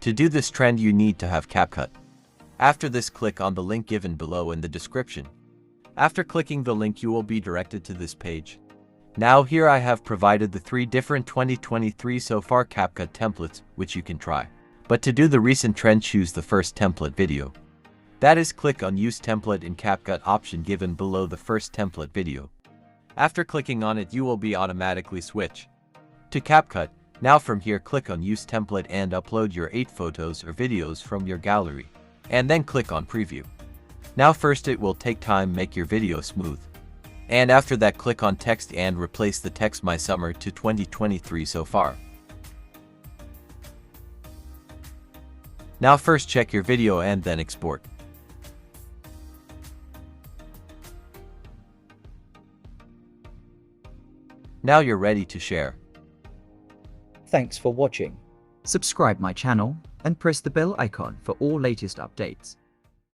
To do this trend, you need to have CapCut. After this, click on the link given below in the description. After clicking the link, you will be directed to this page. Now here I have provided the 3 different 2023 so far CapCut templates which you can try. But to do the recent trend, choose the first template video. That is, click on Use Template in CapCut option given below the first template video. After clicking on it, you will be automatically switch to CapCut. Now from here, click on Use Template and upload your 8 photos or videos from your gallery. And then click on Preview. Now first it will take time make your video smooth. And after that, click on Text and replace the text My Summer to 2023 so far. Now first check your video and then export. Now you're ready to share. Thanks for watching. Subscribe my channel and press the bell icon for all latest updates.